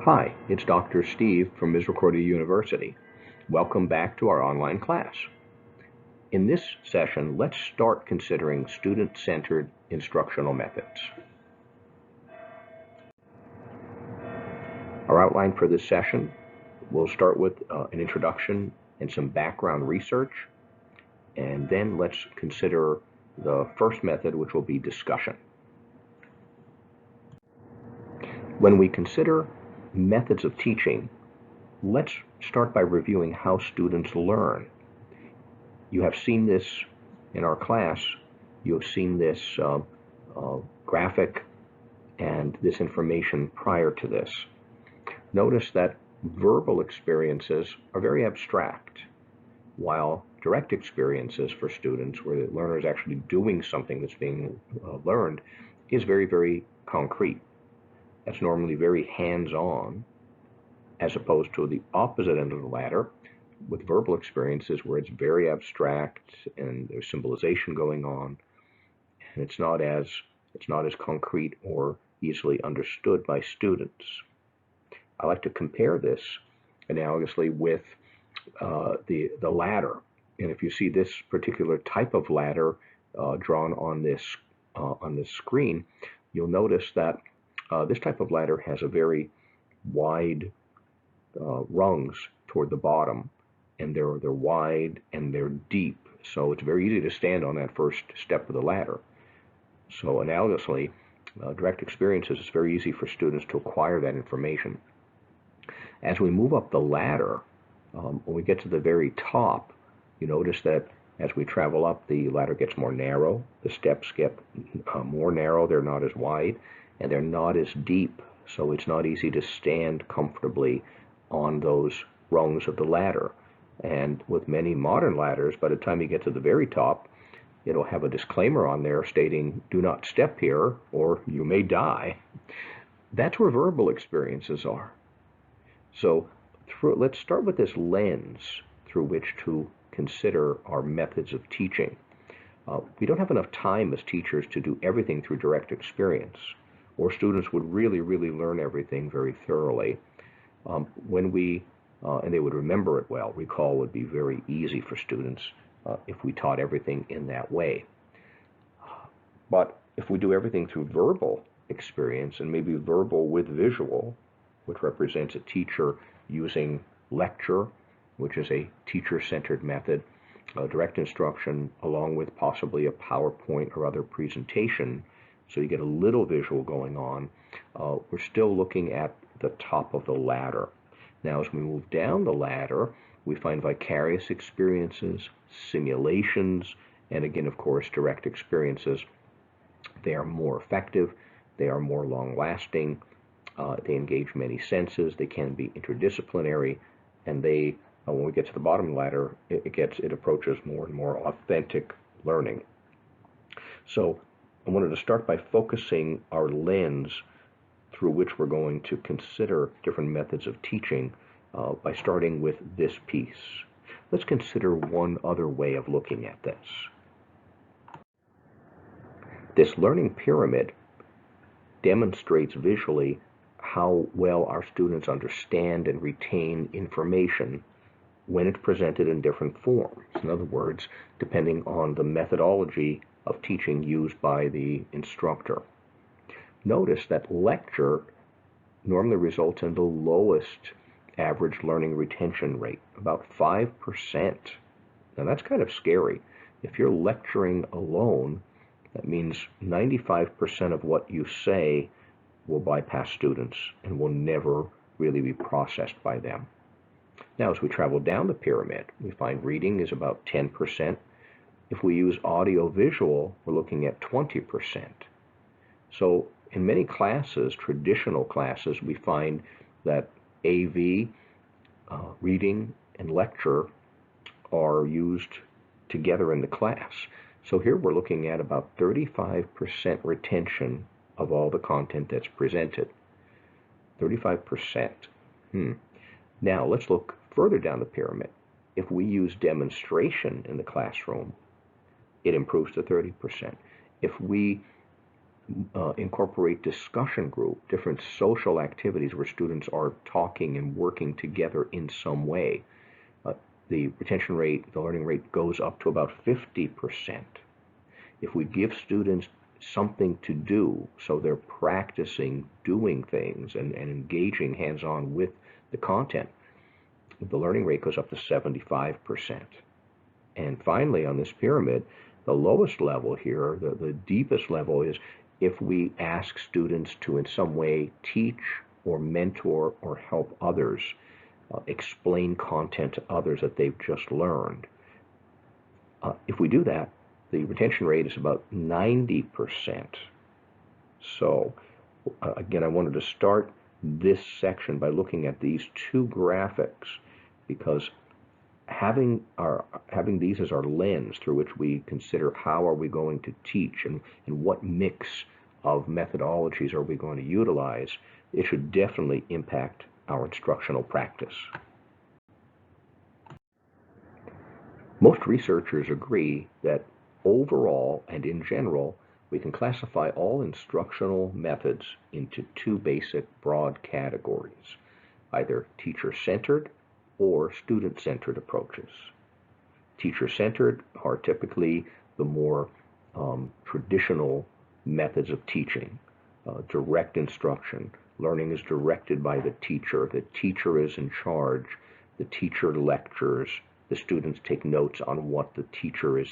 Hi, it's Dr. Steve from Misericordia University. Welcome back to our online class. In this session, let's start considering student-centered instructional methods. Our outline for this session, we'll start with an introduction and some background research, and then let's consider the first method, which will be discussion. When we consider methods of teaching, let's start by reviewing how students learn. You have seen this in our class. You have seen this graphic and this information prior to this. Notice that verbal experiences are very abstract, while direct experiences for students, where the learner is actually doing something that's being learned, is very, very concrete. That's normally very hands-on, as opposed to the opposite end of the ladder, with verbal experiences where it's very abstract and there's symbolization going on, and it's not as concrete or easily understood by students. I like to compare this analogously with the ladder. And if you see this particular type of ladder drawn on this screen, you'll notice that this type of ladder has a very wide rungs toward the bottom, and they're wide and they're deep, so it's very easy to stand on that first step of the ladder. So analogously, direct experiences, it's very easy for students to acquire that information. As we move up the ladder, when we get to the very top, you notice that as we travel up, the ladder gets more narrow, the steps get more narrow, they're not as wide, and they're not as deep, so it's not easy to stand comfortably on those rungs of the ladder. And with many modern ladders, by the time you get to the very top, it'll have a disclaimer on there stating, "Do not step here, or you may die." That's where verbal experiences are. So let's start with this lens through which to consider our methods of teaching. We don't have enough time as teachers to do everything through direct experience, or students would really, really learn everything very thoroughly. And they would remember it well. Recall would be very easy for students if we taught everything in that way. But if we do everything through verbal experience, and maybe verbal with visual, which represents a teacher using lecture, which is a teacher-centered method, direct instruction, along with possibly a PowerPoint or other presentation, so you get a little visual going on, we're still looking at the top of the ladder. Now, as we move down the ladder, we find vicarious experiences, simulations, and again, of course, direct experiences. They are more effective, they are more long-lasting, they engage many senses, they can be interdisciplinary, and they, when we get to the bottom of the ladder, it approaches more and more authentic learning. So I wanted to start by focusing our lens through which we're going to consider different methods of teaching by starting with this piece. Let's consider one other way of looking at this. This learning pyramid demonstrates visually how well our students understand and retain information when it's presented in different forms. In other words, depending on the methodology of teaching used by the instructor. Notice that lecture normally results in the lowest average learning retention rate, about 5%. Now that's kind of scary. If you're lecturing alone, that means 95% of what you say will bypass students and will never really be processed by them. Now, as we travel down the pyramid, we find reading is about 10%. If we use audio-visual, we're looking at 20%. So in many classes, traditional classes, we find that AV, reading, and lecture are used together in the class. So here we're looking at about 35% retention of all the content that's presented. 35%. Now let's look further down the pyramid. If we use demonstration in the classroom, it improves to 30%. If we incorporate discussion group, different social activities where students are talking and working together in some way. The retention rate, the learning rate goes up to about 50%. If we give students something to do, so they're practicing doing things and engaging hands-on with the content, the learning rate goes up to 75%. And finally, on this pyramid, the lowest level here, the deepest level, is if we ask students to in some way teach or mentor or help others, explain content to others that they've just learned. If we do that, the retention rate is about 90%. So again, I wanted to start this section by looking at these two graphics, because having these as our lens through which we consider how are we going to teach and what mix of methodologies are we going to utilize, it should definitely impact our instructional practice. Most researchers agree that overall and in general, we can classify all instructional methods into two basic broad categories, either teacher-centered or student-centered approaches. Teacher-centered are typically the more traditional methods of teaching, direct instruction. Learning is directed by the teacher is in charge, the teacher lectures, the students take notes on what the teacher is,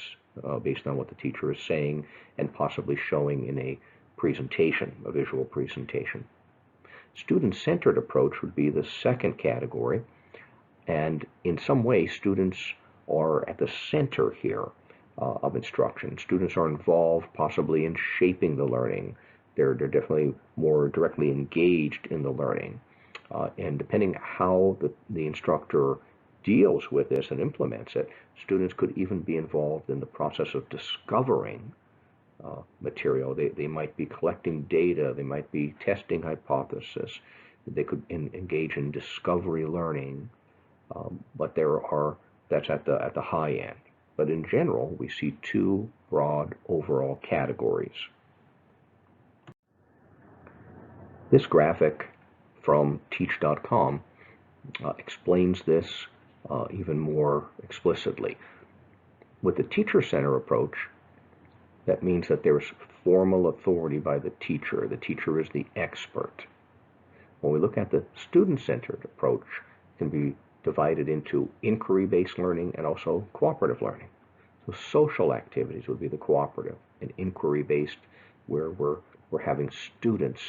based on what the teacher is saying and possibly showing in a presentation, a visual presentation. Student-centered approach would be the second category, and in some way students are at the center here of instruction. Students are involved possibly in shaping the learning. They're definitely more directly engaged in the learning. And depending how the instructor deals with this and implements it, students could even be involved in the process of discovering material. They might be collecting data, they might be testing hypothesis, they could engage in discovery learning, but that's at the high end. But in general, we see two broad overall categories. This graphic from teach.com explains this even more explicitly. With the teacher-centered approach, that means that there's formal authority by the teacher. The teacher is the expert. When we look at the student-centered approach, it can be divided into inquiry-based learning and also cooperative learning. So social activities would be the cooperative, and inquiry-based, where we're having students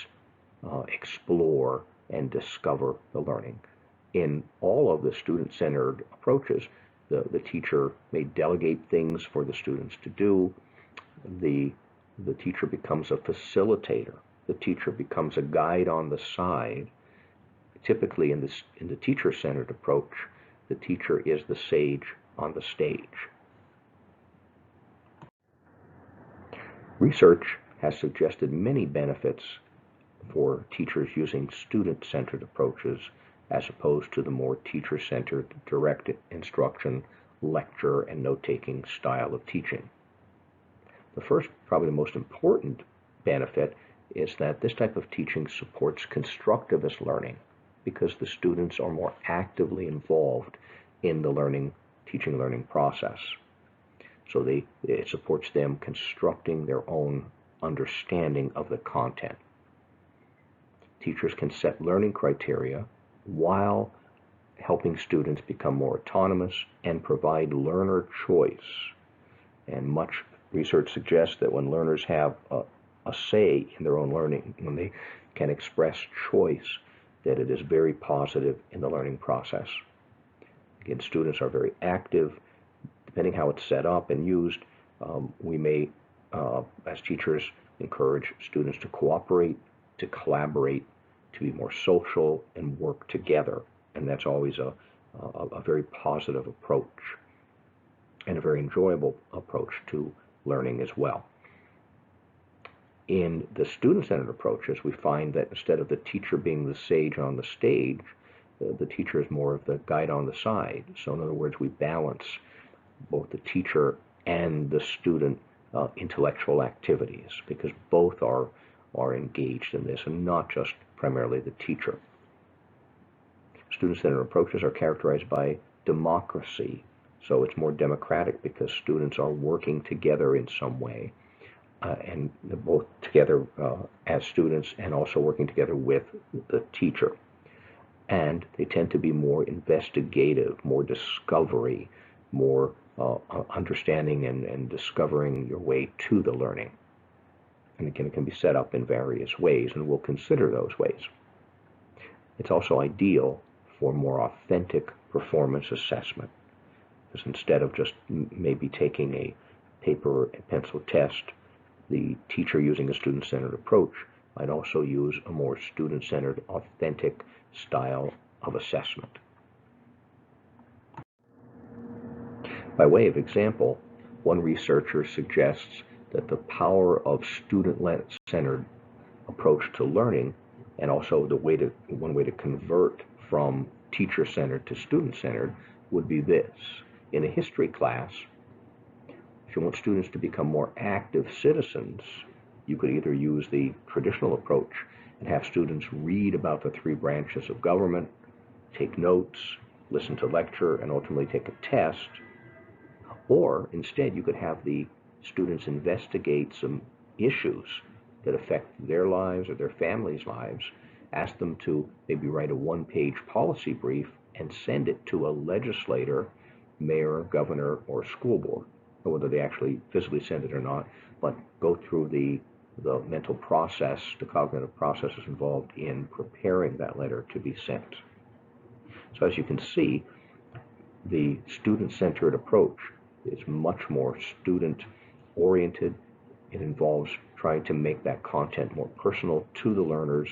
explore and discover the learning. In all of the student-centered approaches, the teacher may delegate things for the students to do. The teacher becomes a facilitator. The teacher becomes a guide on the side. Typically in the teacher-centered approach, the teacher is the sage on the stage. Research has suggested many benefits for teachers using student-centered approaches as opposed to the more teacher-centered direct instruction, lecture, and note-taking style of teaching. The first, probably the most important benefit, is that this type of teaching supports constructivist learning because the students are more actively involved in the teaching learning process. So it supports them constructing their own understanding of the content. Teachers can set learning criteria while helping students become more autonomous and provide learner choice. And much research suggests that when learners have a say in their own learning, when they can express choice, that it is very positive in the learning process. Again, students are very active. Depending how it's set up and used, we may, as teachers, encourage students to cooperate, to collaborate, to be more social and work together. And that's always a very positive approach and a very enjoyable approach to learning as well. In the student-centered approaches, we find that instead of the teacher being the sage on the stage, the teacher is more of the guide on the side. So in other words, we balance both the teacher and the student intellectual activities, because both are engaged in this, and not just primarily the teacher. Student-centered approaches are characterized by democracy, so it's more democratic because students are working together in some way, and both together as students and also working together with the teacher. And they tend to be more investigative, more discovery, more understanding and discovering your way to the learning. And again, it can be set up in various ways, and we'll consider those ways. It's also ideal for more authentic performance assessment, because instead of just maybe taking a paper and pencil test, the teacher using a student-centered approach might also use a more student-centered, authentic style of assessment. By way of example, one researcher suggests that the power of student-centered approach to learning, and also one way to convert from teacher-centered to student-centered, would be this. In a history class, if you want students to become more active citizens, you could either use the traditional approach and have students read about the 3 branches of government, take notes, listen to lecture, and ultimately take a test. Or instead, you could have the students investigate some issues that affect their lives or their families' lives, ask them to maybe write a 1-page policy brief and send it to a legislator, mayor, governor, or school board, or whether they actually physically send it or not, but go through the mental process, the cognitive processes involved in preparing that letter to be sent. So as you can see, the student-centered approach is much more student-oriented. It involves trying to make that content more personal to the learners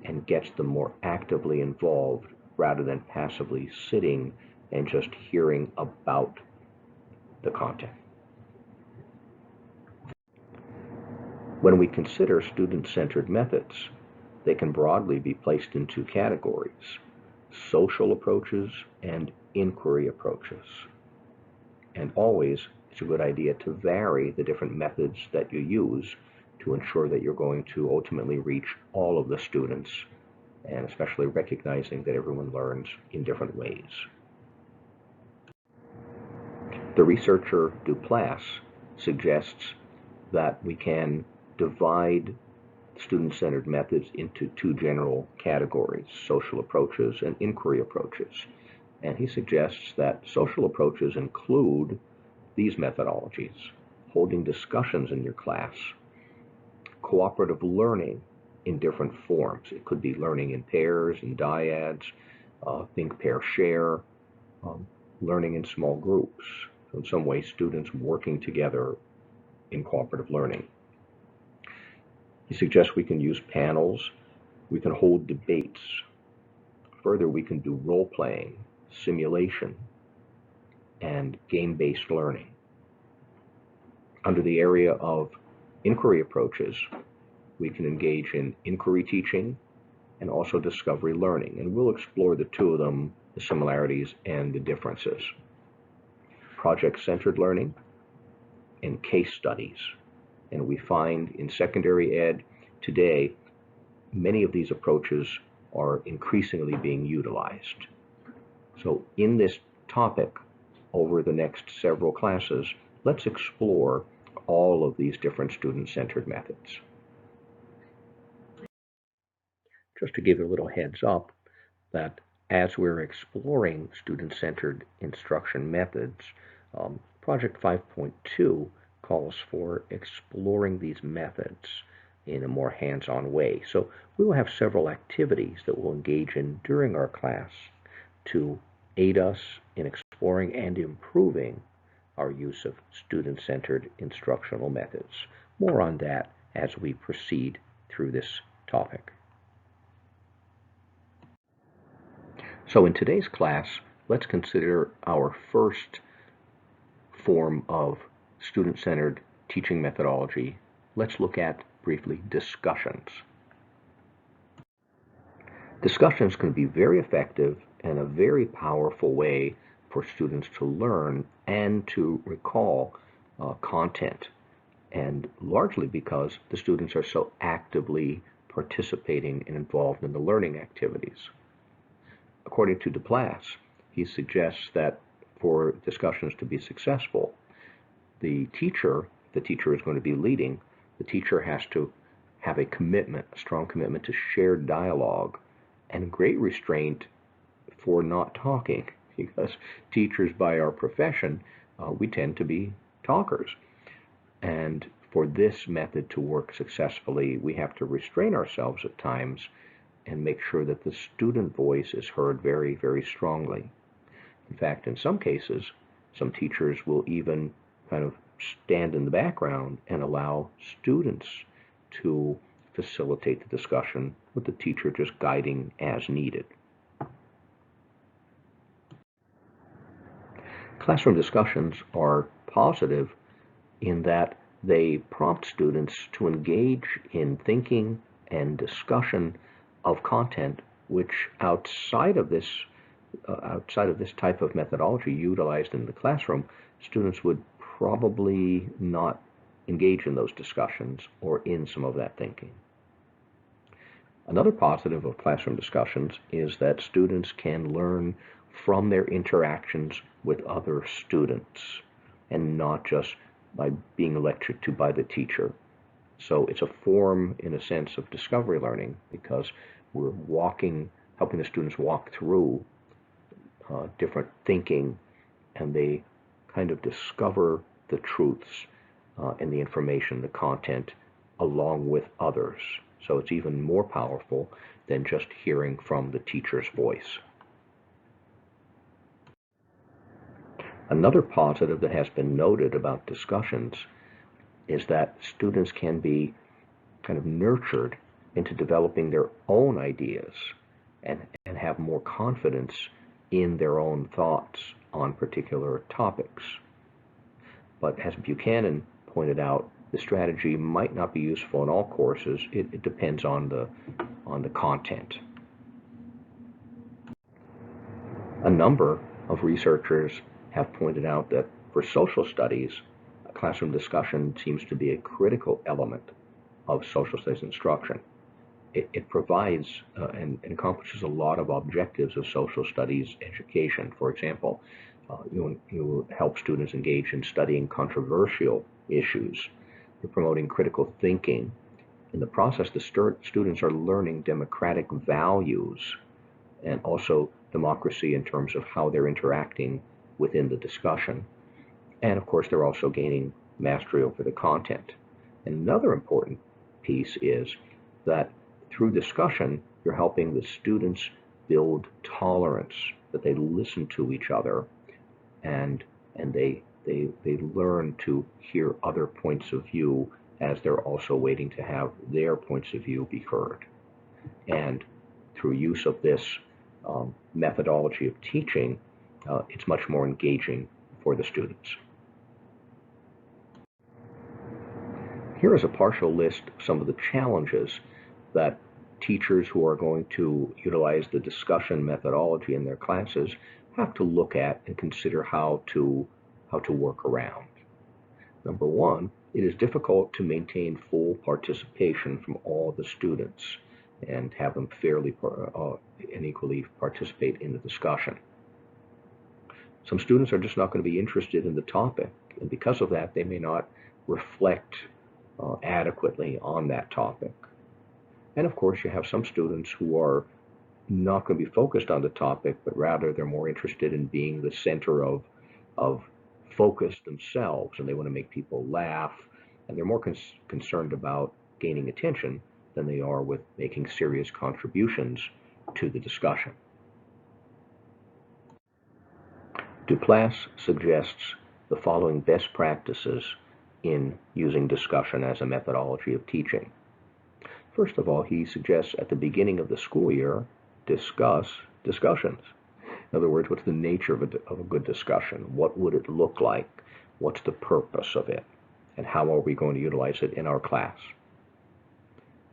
and gets them more actively involved rather than passively sitting and just hearing about the content. When we consider student-centered methods, they can broadly be placed in 2 categories: social approaches and inquiry approaches. And always, it's a good idea to vary the different methods that you use to ensure that you're going to ultimately reach all of the students, and especially recognizing that everyone learns in different ways. The researcher Duplass suggests that we can divide student-centered methods into 2 general categories: social approaches and inquiry approaches. And he suggests that social approaches include these methodologies: holding discussions in your class, cooperative learning in different forms. It could be learning in pairs and dyads, think, pair, share, learning in small groups. So in some ways, students working together in cooperative learning. He suggests we can use panels, we can hold debates. Further, we can do role-playing, simulation, and game-based learning. Under the area of inquiry approaches, we can engage in inquiry teaching and also discovery learning, and we'll explore the 2 of them, the similarities and the differences. Project-centered learning and case studies. And we find in secondary ed today, many of these approaches are increasingly being utilized. So in this topic, over the next several classes, let's explore all of these different student-centered methods. Just to give you a little heads up that as we're exploring student-centered instruction methods, Project 5.2 calls for exploring these methods in a more hands-on way. So we will have several activities that we'll engage in during our class to aid us in exploring and improving our use of student-centered instructional methods. More on that as we proceed through this topic. So in today's class, let's consider our first form of student-centered teaching methodology. Let's look at, briefly, discussions. Discussions can be very effective and a very powerful way for students to learn and to recall content and largely because the students are so actively participating and involved in the learning activities. According to Duplass, he suggests that for discussions to be successful, the teacher is going to be leading, the teacher has to have a commitment, a strong commitment to shared dialogue and great restraint for not talking, because teachers by our profession, we tend to be talkers. And for this method to work successfully, we have to restrain ourselves at times and make sure that the student voice is heard very, very strongly. In fact, in some cases, some teachers will even kind of stand in the background and allow students to facilitate the discussion, with the teacher just guiding as needed. Classroom discussions are positive in that they prompt students to engage in thinking and discussion of content which outside of this type of methodology utilized in the classroom, students would probably not engage in those discussions or in some of that thinking. Another positive of classroom discussions is that students can learn from their interactions with other students and not just by being lectured to by the teacher. So it's a form, in a sense, of discovery learning, because we're helping the students walk through different thinking, and they kind of discover the truths and the information, the content, along with others. So it's even more powerful than just hearing from the teacher's voice. Another positive that has been noted about discussions is that students can be kind of nurtured into developing their own ideas and have more confidence in their own thoughts on particular topics. But as Buchanan pointed out, the strategy might not be useful in all courses. It depends on the content. A number of researchers have pointed out that for social studies, classroom discussion seems to be a critical element of social studies instruction. It provides and accomplishes a lot of objectives of social studies education. For example, you help students engage in studying controversial issues. You're promoting critical thinking. In the process, the students are learning democratic values and also democracy in terms of how they're interacting within the discussion. And of course, they're also gaining mastery over the content. And another important piece is that through discussion, you're helping the students build tolerance, that they listen to each other and they learn to hear other points of view as they're also waiting to have their points of view be heard. And through use of this methodology of teaching, it's much more engaging for the students. Here is a partial list of some of the challenges that teachers who are going to utilize the discussion methodology in their classes have to look at and consider how to work around. Number one, it is difficult to maintain full participation from all the students and have them fairly and equally participate in the discussion. Some students are just not going to be interested in the topic, and because of that, they may not reflect adequately on that topic. And of course, you have some students who are not going to be focused on the topic, but rather they're more interested in being the center of focus themselves, and they want to make people laugh, and they're more concerned about gaining attention than they are with making serious contributions to the discussion. Duplass suggests the following best practices in using discussion as a methodology of teaching. First of all, he suggests at the beginning of the school year, discuss discussions. In other words, what's the nature of a good discussion? What would it look like? What's the purpose of it? And how are we going to utilize it in our class?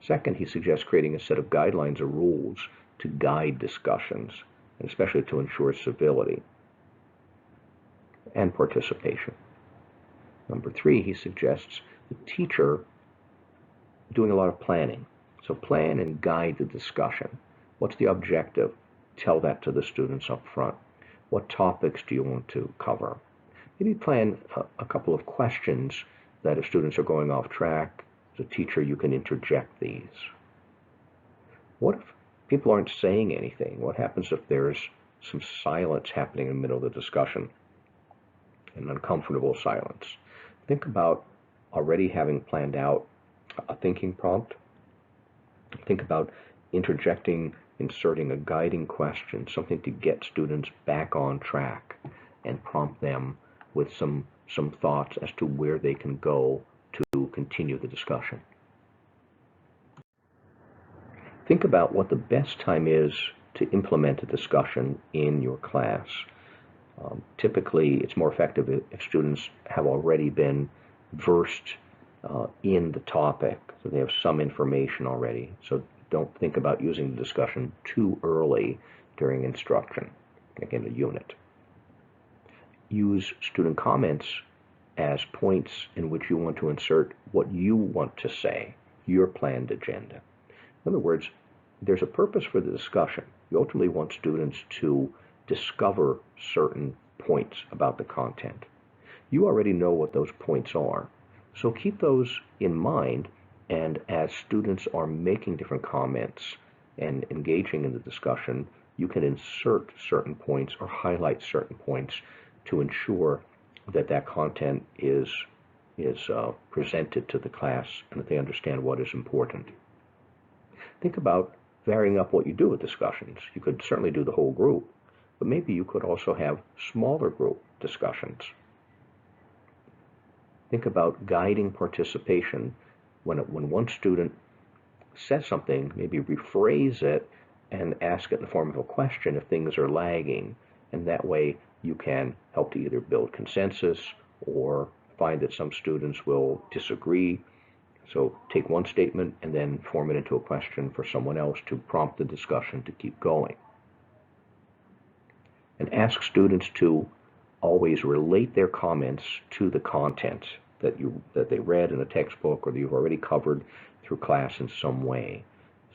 Second, he suggests creating a set of guidelines or rules to guide discussions, and especially to ensure civility and participation. Number three, he suggests The teacher doing a lot of planning. So plan and guide the discussion. What's the objective? Tell that to the students up front. What topics do you want to cover? Maybe plan a couple of questions that if students are going off track, as a teacher, you can interject these. What if people aren't saying anything? What happens if there's some silence happening in the middle of the discussion, an uncomfortable silence? Think about already having planned out a thinking prompt. Think about interjecting, inserting a guiding question, something to get students back on track and prompt them with some thoughts as to where they can go to continue the discussion. Think about what the best time is to implement a discussion in your class. Typically, it's more effective if students have already been versed in the topic, so they have some information already. So don't think about using the discussion too early during instruction, like in a unit. Use student comments as points in which you want to insert what you want to say, your planned agenda. In other words, there's a purpose for the discussion. You ultimately want students to discover certain points about the content. You already know what those points are, so keep those in mind, and as students are making different comments and engaging in the discussion, you can insert certain points or highlight certain points to ensure that that content is presented to the class and that they understand what is important. Think about varying up what you do with discussions. You could certainly do the whole group, but maybe you could also have smaller group discussions. Think about guiding participation. When one student says something, maybe rephrase it and ask it in the form of a question if things are lagging, and that way you can help to either build consensus or find that some students will disagree. So take one statement and then form it into a question for someone else to prompt the discussion to keep going. And ask students to always relate their comments to the content that they read in a textbook or that you've already covered through class in some way.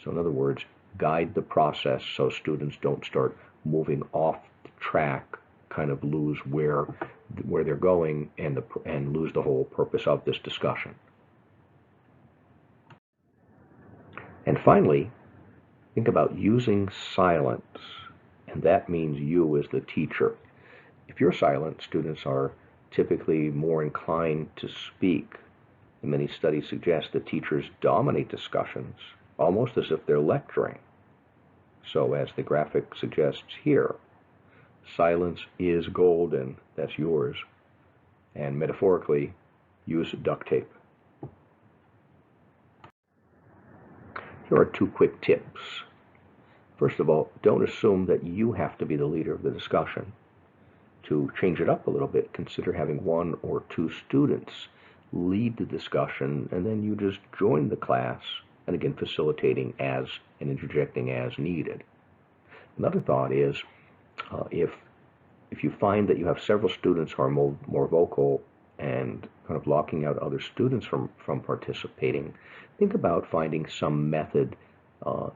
So in other words, guide the process so students don't start moving off the track, kind of lose where they're going and lose the whole purpose of this discussion. And finally, think about using silence, and that means you as the teacher. If you're silent, students are typically more inclined to speak. And many studies suggest that teachers dominate discussions, almost as if they're lecturing. So as the graphic suggests here, silence is golden, that's yours. And metaphorically, use duct tape. Here are 2 quick tips. First of all, don't assume that you have to be the leader of the discussion. To change it up a little bit, consider having 1 or 2 students lead the discussion, and then you just join the class, and again facilitating as and interjecting as needed. Another thought is, if you find that you have several students who are more vocal and kind of locking out other students from participating, think about finding some method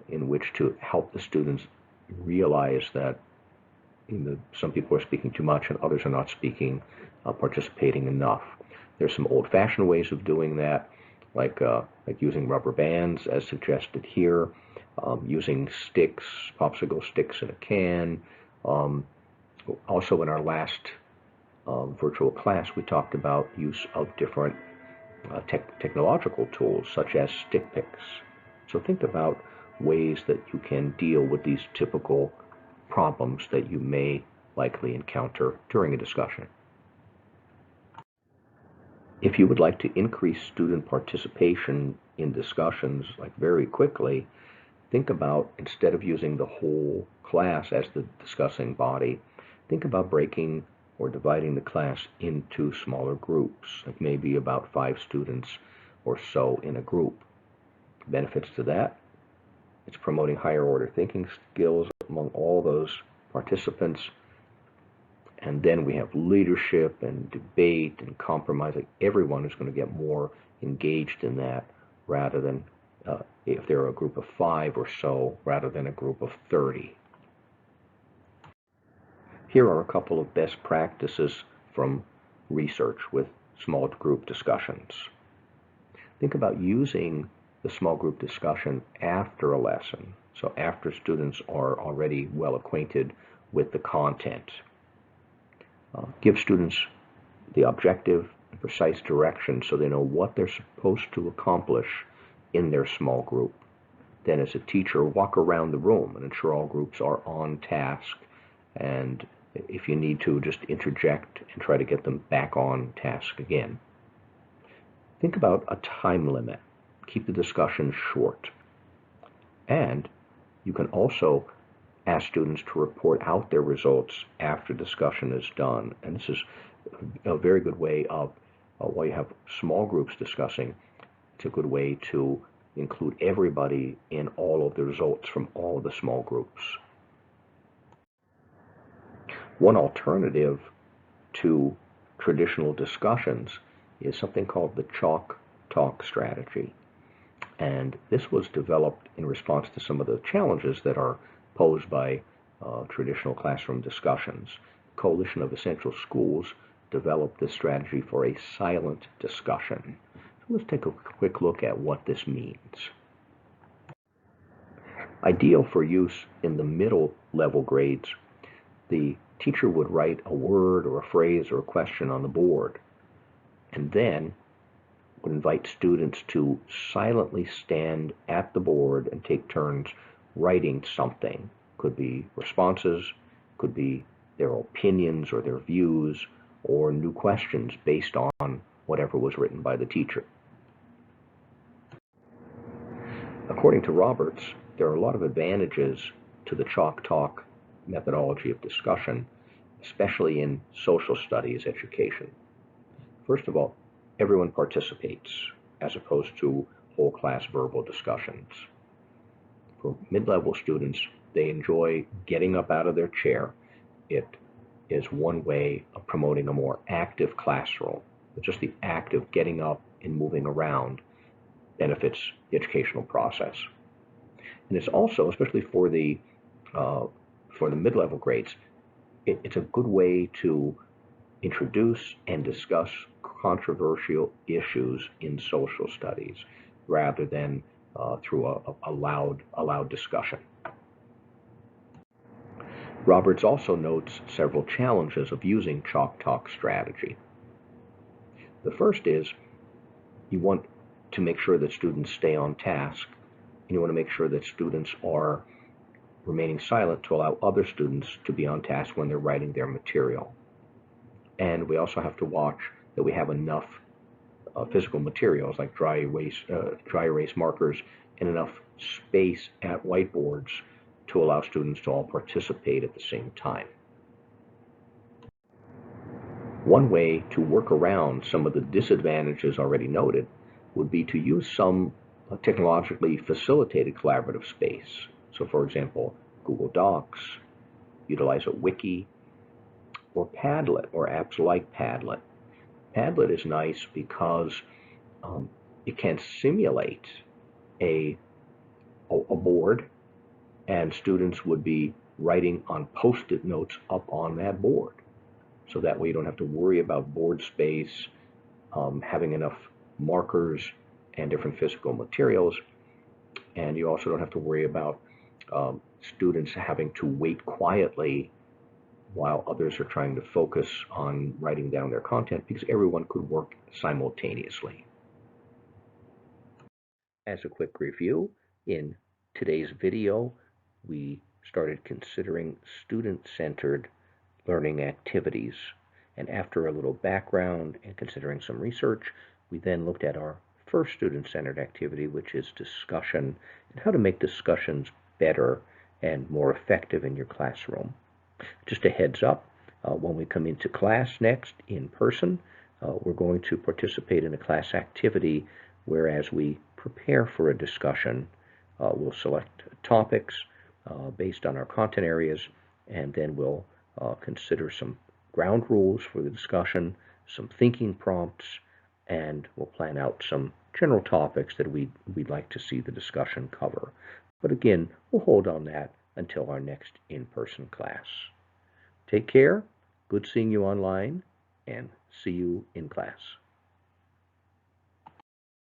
in which to help the students realize that some people are speaking too much and others are not participating enough. There's some old-fashioned ways of doing that, like using rubber bands as suggested here, using sticks, popsicle sticks in a can. Also in our last virtual class, we talked about use of different technological tools such as stick picks. So think about ways that you can deal with these typical problems that you may likely encounter during a discussion. If you would like to increase student participation in discussions very quickly, think about, instead of using the whole class as the discussing body, think about breaking or dividing the class into smaller groups, like maybe about 5 students or so in a group. Benefits to that: it's promoting higher order thinking skills among all those participants. And then we have leadership and debate and compromise. Like everyone is going to get more engaged in that rather than if they're a group of 5 or so rather than a group of 30. Here are a couple of best practices from research with small group discussions. Think about using the small group discussion after a lesson, so after students are already well acquainted with the content. Give students the objective and precise direction so they know what they're supposed to accomplish in their small group. Then as a teacher, walk around the room and ensure all groups are on task, and if you need to, just interject and try to get them back on task again. Think about a time limit. Keep the discussion short. And you can also ask students to report out their results after discussion is done. And this is a very good way of, while you have small groups discussing, it's a good way to include everybody in all of the results from all of the small groups. One alternative to traditional discussions is something called the chalk talk strategy. And this was developed in response to some of the challenges that are posed by traditional classroom discussions. Coalition of Essential Schools developed this strategy for a silent discussion. So let's take a quick look at what this means. Ideal for use in the middle level grades, the teacher would write a word or a phrase or a question on the board, and then would invite students to silently stand at the board and take turns writing something. Could be responses, could be their opinions or their views, or new questions based on whatever was written by the teacher. According to Roberts, there are a lot of advantages to the chalk talk methodology of discussion, especially in social studies education. First of all, everyone participates as opposed to whole class verbal discussions. For mid-level students, they enjoy getting up out of their chair. It is one way of promoting a more active classroom. But just the act of getting up and moving around benefits the educational process. And it's also, especially for the mid-level grades, it's a good way to introduce and discuss controversial issues in social studies rather than through a loud discussion. Roberts also notes several challenges of using chalk talk strategy. The first is you want to make sure that students stay on task, and you want to make sure that students are remaining silent to allow other students to be on task when they're writing their material. And we also have to watch that we have enough physical materials like dry erase markers and enough space at whiteboards to allow students to all participate at the same time. One way to work around some of the disadvantages already noted would be to use some technologically facilitated collaborative space. So for example, Google Docs, utilize a wiki, or Padlet, or apps like Padlet. Padlet is nice because it can simulate a board, and students would be writing on post-it notes up on that board. So that way you don't have to worry about board space, having enough markers and different physical materials, and you also don't have to worry about students having to wait quietly while others are trying to focus on writing down their content, because everyone could work simultaneously. As a quick review, in today's video, we started considering student-centered learning activities. And after a little background and considering some research, we then looked at our first student-centered activity, which is discussion, and how to make discussions better and more effective in your classroom. Just a heads up, when we come into class next in person, we're going to participate in a class activity where, as we prepare for a discussion, we'll select topics based on our content areas, and then we'll consider some ground rules for the discussion, some thinking prompts, and we'll plan out some general topics that we'd like to see the discussion cover. But again, we'll hold on that until our next in-person class. Take care, good seeing you online, and see you in class.